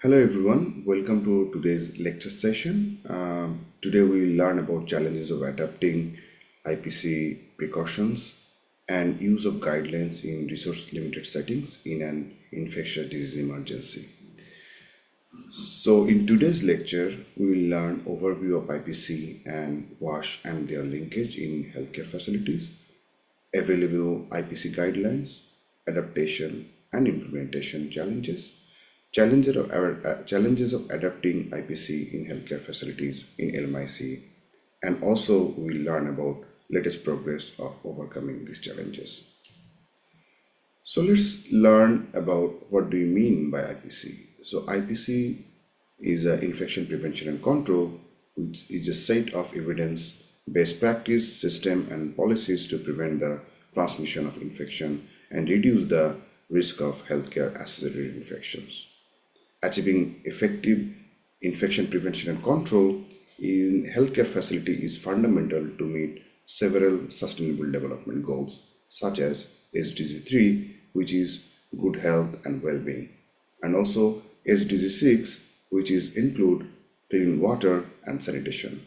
Hello everyone, welcome to today's lecture session. Today we will learn about challenges of adapting IPC precautions and use of guidelines in resource limited settings in an infectious disease emergency. So in today's lecture, we will learn overview of IPC and WASH and their linkage in healthcare facilities, available IPC guidelines, adaptation and implementation challenges, challenges of adapting IPC in healthcare facilities in LMIC, and also we'll learn about latest progress of overcoming these challenges. So let's learn about what do you mean by IPC. So IPC is an infection prevention and control, which is a set of evidence-based practice, system, and policies to prevent the transmission of infection and reduce the risk of healthcare-associated infections. Achieving effective infection prevention and control in healthcare facility is fundamental to meet several sustainable development goals, such as SDG 3, which is good health and well-being, and also SDG 6, which is include clean water and sanitation.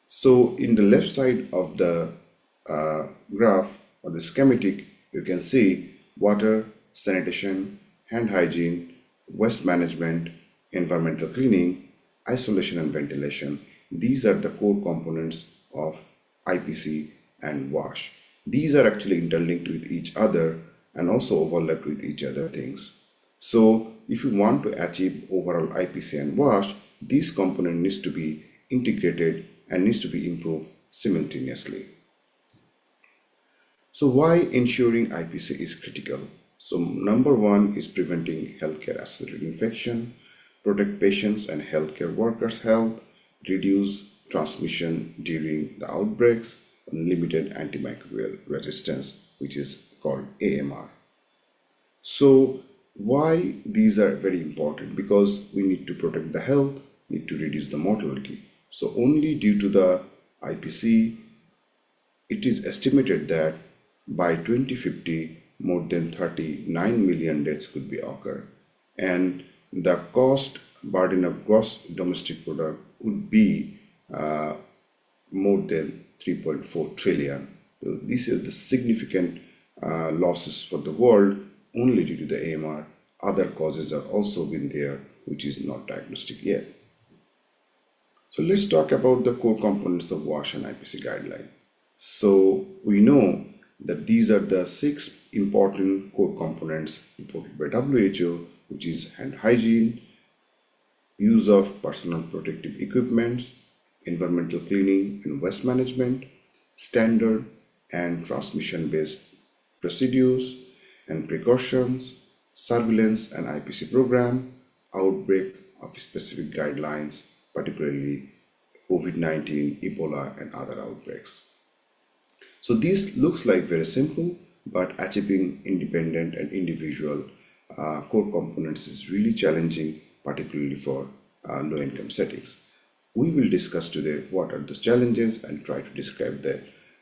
So in the left side of the graph or the schematic, you can see water, sanitation, hand hygiene, waste management, environmental cleaning, isolation and ventilation. These are the core components of IPC and WASH. These are actually interlinked with each other and also overlap with each other things. So if you want to achieve overall IPC and WASH, these components needs to be integrated and needs to be improved simultaneously. So why ensuring IPC is critical? So number one is preventing healthcare-associated infection, protect patients and healthcare workers' health, reduce transmission during the outbreaks, and limited antimicrobial resistance, which is called AMR. So why these are very important? Because we need to protect the health, need to reduce the mortality. So only due to the IPC, it is estimated that by 2050, more than 39 million deaths could be occur, and the cost burden of gross domestic product would be more than 3.4 trillion. So this is the significant losses for the world only due to the AMR. Other causes are also been there, which is not diagnostic yet. So let's talk about the core components of WASH and IPC guideline. So we know that these are the 6 important core components reported by WHO, which is hand hygiene, use of personal protective equipments, environmental cleaning and waste management, standard and transmission-based procedures and precautions, surveillance and IPC program, outbreak of specific guidelines, particularly COVID-19, Ebola, and other outbreaks. So this looks like very simple, but achieving independent and individual core components is really challenging, particularly for low-income settings. We will discuss today what are the challenges and try to describe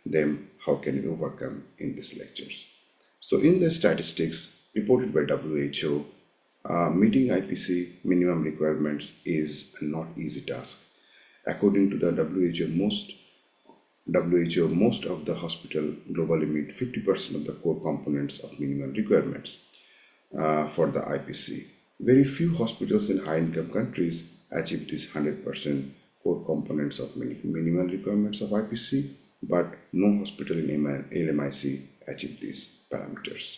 them, how can we overcome in these lectures. So in the statistics reported by WHO, meeting IPC minimum requirements is a not easy task. According to the WHO, most of the hospital globally meet 50% of the core components of minimum requirements for the IPC. Very few hospitals in high-income countries achieve this 100% core components of minimum requirements of IPC, but no hospital in LMIC achieve these parameters.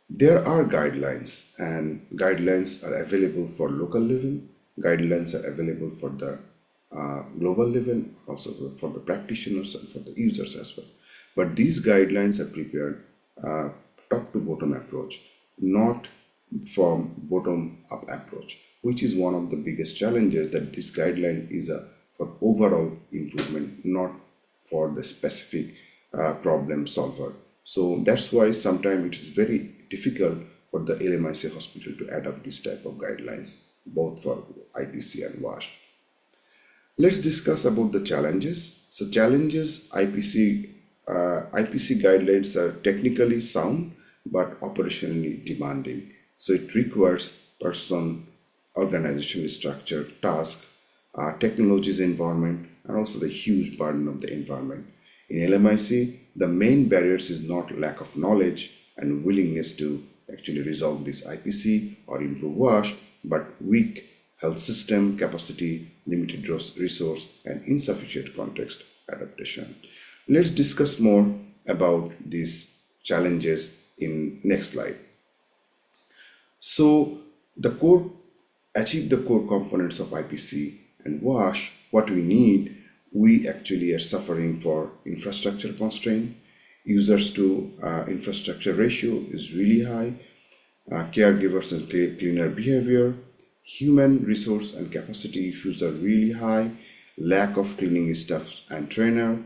There are guidelines, and guidelines are available for local level, guidelines are available for the global level, also for the practitioners and for the users as well. But these guidelines are prepared top to bottom approach, not from bottom up approach, which is one of the biggest challenges, that this guideline is for overall improvement, not for the specific problem solver. So that's why sometimes it is very difficult for the LMIC hospital to adopt this type of guidelines, both for IPC and WASH. Let's discuss about the challenges. So challenges, IPC guidelines are technically sound but operationally demanding. So it requires person, organization structure, task, technologies environment, and also the huge burden of the environment. In LMIC, the main barriers is not lack of knowledge and willingness to actually resolve this IPC or improve WASH, but weak health system capacity, limited resource, and insufficient context adaptation. Let's discuss more about these challenges in next slide. So the core achieve the core components of IPC and WASH, what we need, we actually are suffering for infrastructure constraint. Users to infrastructure ratio is really high. Caregivers and cleaner behavior, human resource and capacity issues are really high. Lack of cleaning staff and trainer,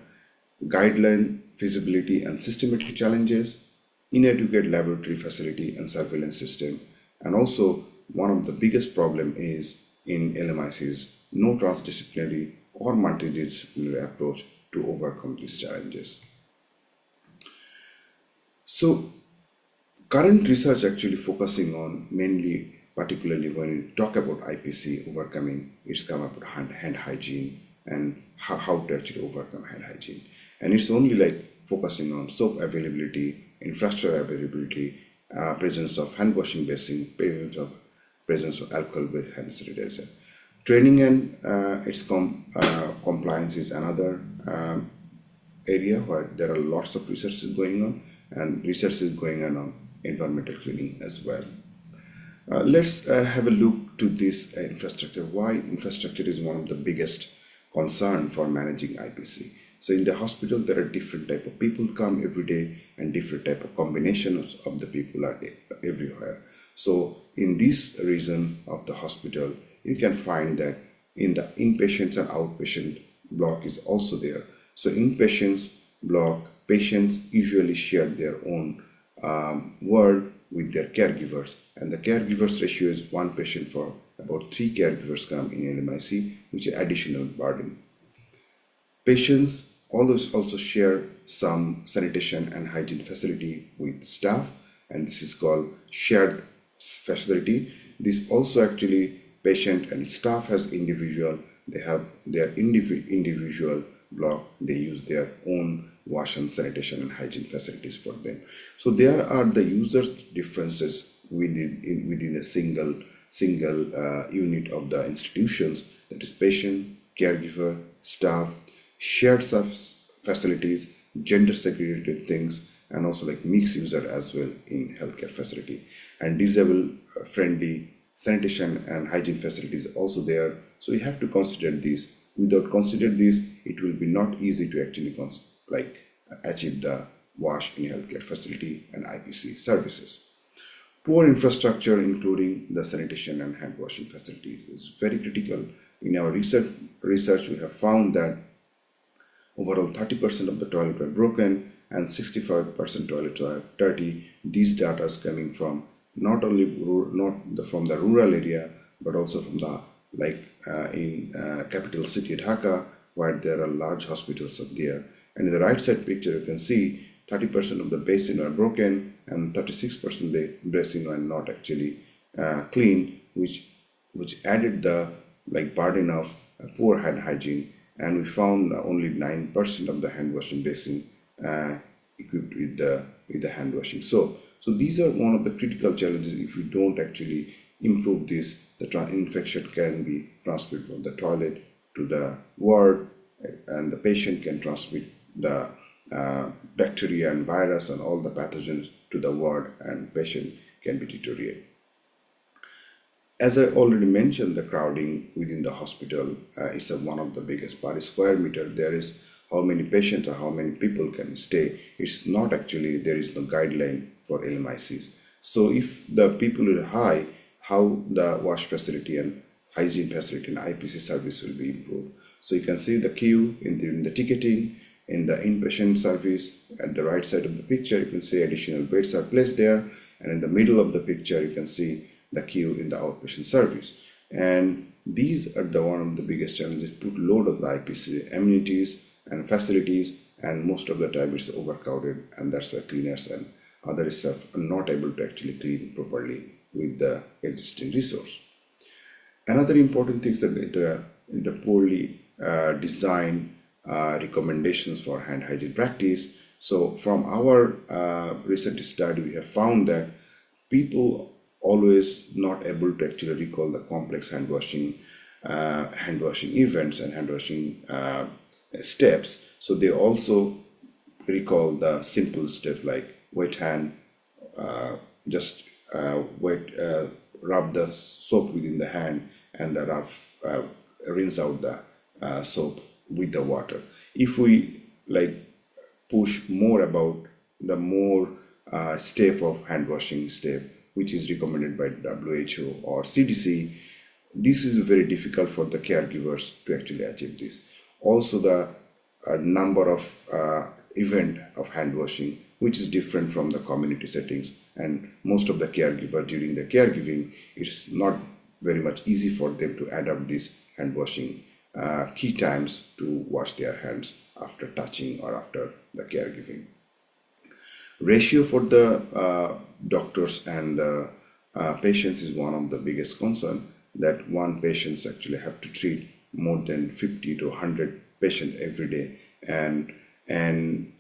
guideline feasibility and systematic challenges, inadequate laboratory facility and surveillance system, and also one of the biggest problem is in LMIC is no transdisciplinary or multidisciplinary approach to overcome these challenges. So current research actually focusing on mainly, particularly when we talk about IPC overcoming, it's come up with hand hygiene and how to actually overcome hand hygiene. And it's only like focusing on soap availability, infrastructure availability, presence of hand washing basin, presence of alcohol-based hand sanitizer. Training and its compliance is another area where there are lots of research going on, and research is going on environmental cleaning as well. Let's have a look to this infrastructure. Why infrastructure is one of the biggest concern for managing IPC. So in the hospital, there are different type of people come every day, and different type of combinations of the people are everywhere. So in this region of the hospital, you can find that in the inpatients and outpatient block is also there. So inpatients block, patients usually share their own ward with their caregivers, and the caregivers ratio is one patient for about 3 caregivers come in LMIC, which is additional burden. Patients always also share some sanitation and hygiene facility with staff, and this is called shared facility. This also actually patient and staff has individual, they have their individual block, they use their own wash and sanitation and hygiene facilities for them. So there are the users differences within a single unit of the institutions, that is patient, caregiver, staff, shared facilities, gender segregated things, and also like mixed user as well in healthcare facility, and disabled friendly sanitation and hygiene facilities also there. So you have to consider this. Without considering this, it will be not easy to actually achieve the WASH in healthcare facility and IPC services. Poor infrastructure, including the sanitation and hand washing facilities, is very critical. In our research, we have found that overall 30% of the toilets are broken and 65% toilets are dirty. These data is coming from not only from the rural area, but also from the in capital city Dhaka, where there are large hospitals up there. And in the right side picture, you can see 30% of the basin are broken and 36% basin are not actually clean, which added the burden of poor hand hygiene. And we found only 9% of the hand washing basin equipped with the hand washing soap. So these are one of the critical challenges. If we don't actually improve this, the infection can be transmitted from the toilet to the ward, and the patient can transmit the bacteria and virus and all the pathogens to the ward, and patient can be deteriorated. As I already mentioned, the crowding within the hospital is one of the biggest. Per square meter, there is how many patients or how many people can stay. It's not actually, there is no guideline for LMICs. So if the people are high, how the wash facility and hygiene facility and IPC service will be improved. So you can see the queue in the ticketing, in the inpatient service. At the right side of the picture, you can see additional beds are placed there, and in the middle of the picture, you can see the queue in the outpatient service. And these are one of the biggest challenges, put load of the IPC amenities and facilities, and most of the time it's overcrowded, and that's why cleaners and other staff are not able to actually clean properly with the existing resource. Another important thing is that the poorly designed recommendations for hand hygiene practice. So from our recent study, we have found that people always not able to actually recall the complex hand washing events and hand washing steps. So they also recall the simple steps like wet hand, just rub the soap within the hand and the rinse out the soap with the water. If we like push more about the more step of hand washing step, which is recommended by WHO or CDC, this is very difficult for the caregivers to actually achieve this. Also, the number of event of hand washing, which is different from the community settings, and most of the caregiver during the caregiving, it's not very much easy for them to adapt this hand washing key times to wash their hands after touching or after the caregiving. Ratio for the doctors and patients is one of the biggest concern, that one patients actually have to treat more than 50 to 100 patients every day, and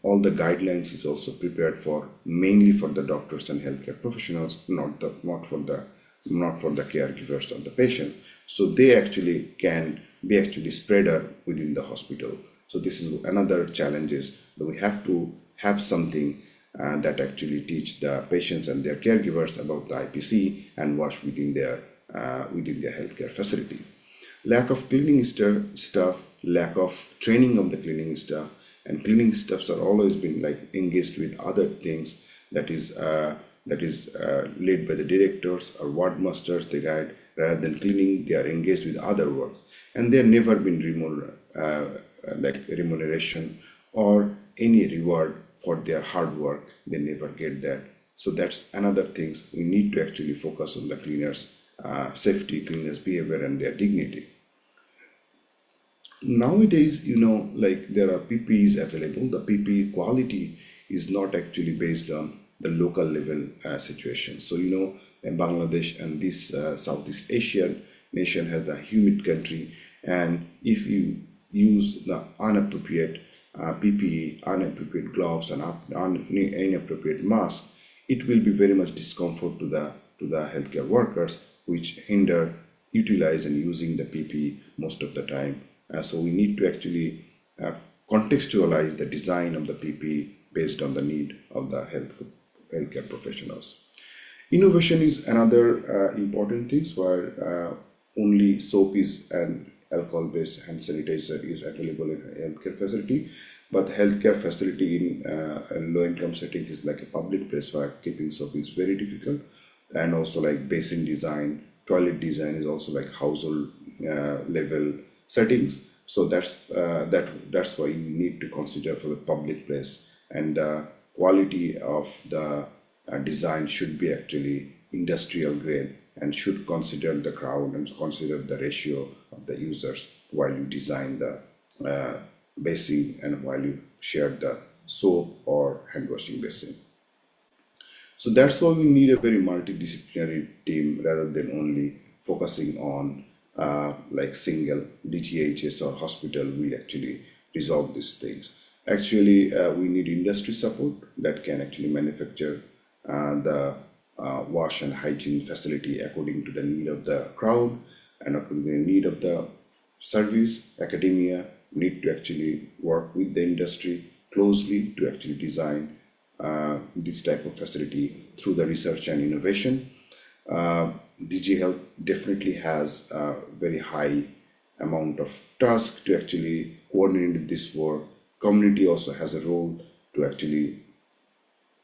all the guidelines is also prepared for mainly for the doctors and healthcare professionals, not for the caregivers of the patients. So they actually can be actually spreader within the hospital. So this is another challenge, is that we have to have something that actually teach the patients and their caregivers about the IPC and wash within their healthcare facility. Lack of cleaning staff, lack of training of the cleaning staff, and cleaning staffs are always been like engaged with other things that is led by the directors or ward masters. They guide rather than cleaning, they are engaged with other work, and there never been remuneration or any reward for their hard work. They never get that. So that's another things we need to actually focus on the cleaners safety, cleaners behavior, and their dignity. Nowadays, like there are PPEs available. The PPE quality is not actually based on the local level situation. So in Bangladesh and this Southeast Asian nation has the humid country, and if you use the inappropriate PPE, inappropriate gloves, and inappropriate mask, it will be very much discomfort to the healthcare workers, which hinder utilize and using the PPE most of the time. So we need to actually contextualize the design of the PPE based on the need of the healthcare professionals. Innovation is another important thing, where only soap is an alcohol-based hand sanitizer is available in a healthcare facility, but healthcare facility in a low-income setting is like a public place where keeping soap is very difficult, and also like basin design, toilet design is also like household level settings. So that's why you need to consider for the public place, and quality of the design should be actually industrial grade and should consider the crowd and consider the ratio of the users while you design the basin and while you share the soap or hand washing basin. So that's why we need a very multidisciplinary team rather than only focusing on like single DGHS or hospital will actually resolve these things. Actually, we need industry support that can actually manufacture the wash and hygiene facility according to the need of the crowd and according to the need of the service. Academia need to actually work with the industry closely to actually design this type of facility through the research and innovation. DG Health definitely has a very high amount of task to actually coordinate this work. Community also has a role to actually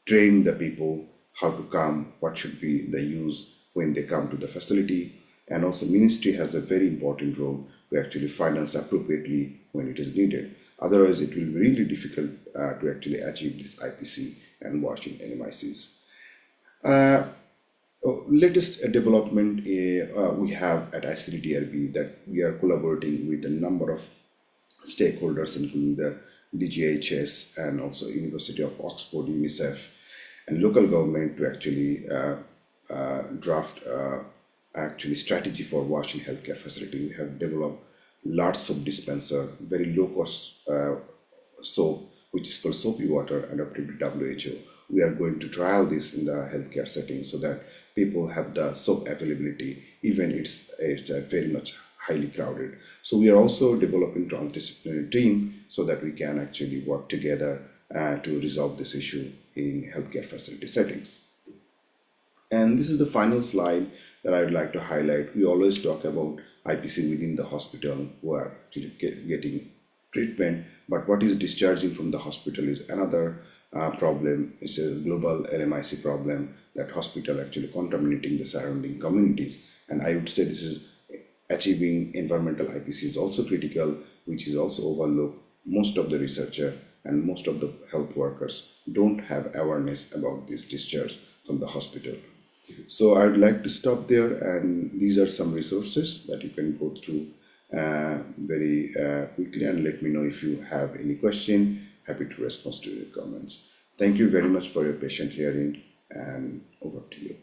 train the people how to come, what should be the use when they come to the facility, and also ministry has a very important role to actually finance appropriately when it is needed. Otherwise, it will be really difficult to actually achieve this IPC and wash in NMICs. Latest development we have at ICDRB that we are collaborating with a number of stakeholders, including the DGHS and also University of Oxford, UNICEF, and local government to actually draft actually strategy for wash in healthcare facility. We have developed lots of dispenser, very low cost soap, which is called soapy water, adopted to WHO. We are going to trial this in the healthcare setting so that people have the soap availability, even it's very much highly crowded. So we are also developing transdisciplinary team so that we can actually work together to resolve this issue in healthcare facility settings. And this is the final slide that I would like to highlight. We always talk about IPC within the hospital who are actually getting treatment, but what is discharging from the hospital is another problem. It's a global LMIC problem that hospital actually contaminating the surrounding communities. And I would say this is achieving environmental IPC is also critical, which is also overlooked. Most of the researcher and most of the health workers don't have awareness about this discharge from the hospital. So I would like to stop there, and these are some resources that you can go through very quickly, and let me know if you have any question. Happy to respond to your comments. Thank you very much for your patient hearing, and over to you.